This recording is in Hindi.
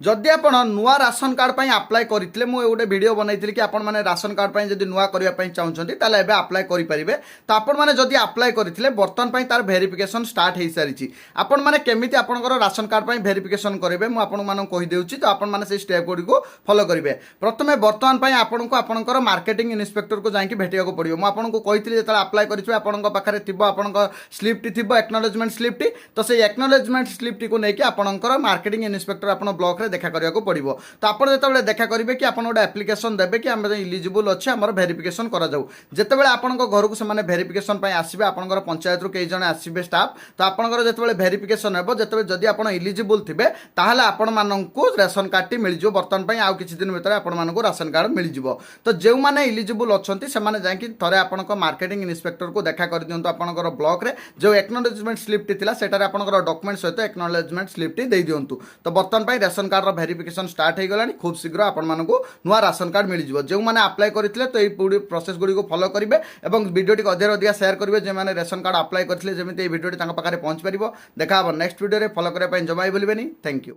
जदि आपण नुआ राशन कार्ड पर आप्लाय करते मुझे गोटे वीडियो बनई कि आपण मैंने राशन कार्ड पर जब नुआ करने चाहते ताले आप्लाय करेंगे तो आपण मैंने जदि आप्लाय करते बर्तमान तार भेरिफिकेशन स्टार्ट हो सारी आपण मैंने केमी आपंकर राशन कार्ड पर भेरिफिकेशन करेंगे मुझे कहीदे तो आपण मैंने स्टेप गुड़ी फॉलो करेंगे प्रथम बर्तमान आपन को आपंकर मार्केटिंग इन्स्पेक्टर को जाकि भेटा पड़ो मुझे कही जो आप्लाय करेंगे पाखे थी आपण स्लीप्टी थी एक्नोलेजमेंट स्लीप्टी तो से एक्नोलेजमेंट स्लीप्टी को लेकिन आपंकर मार्केटिंग इन्स्पेक्टर आप ब्लॉक रे देखा करने पड़ो तो आप जो देखा करेंगे कि आप गोटे एप्लिकेशन देवे कि आम इलिजिबल अच्छे आम भेरिफिकेशन करते आपण घर को से भेरिफिकेशन आसवे आपंकर पंचायत कई जन आसवे स्टाफ तो आपंकर जो भेरिफिकेशन हो जो जदि आप इलिजिबल थे ताहले आपण मानू राशन कार्ड टी मिल बर्तमान आउ किसी दिन भर आपण राशन कार्ड मिल तो जो मैंने इलिजिबल अच्छा से जाकि थे आप मार्केटिंग इन्स्पेक्टर को देखा कर दिंतु आपंकर ब्लॉक रे जो एक्नोलेजमेंट स्लिप्टी थी सेटार आपंकर डॉक्यूमेंट सहित एक्नोलेजमेंट स्लिप्टी दे दिंतु तो बर्तमान राशन कार्ड भेरिफिकेशन स्टार्ट हो गलानी खूब शीघ्र आपण मानकु नुआ राशन कार्ड मिल जिवो जो माने अप्लाई करथिले तो ये प्रोसेस गुडी को फॉलो करिवे एवं वीडियो टी अधिक अधिक शेयर करिवे जे माने राशन कार्ड अप्लाई करथिले जेमिति ए वीडियो टी तांका पाखरे पहुंच परिबो देखा नेक्स्ट वीडियो रे फॉलो करे पय जमाई बोलिबेनी थैंक यू।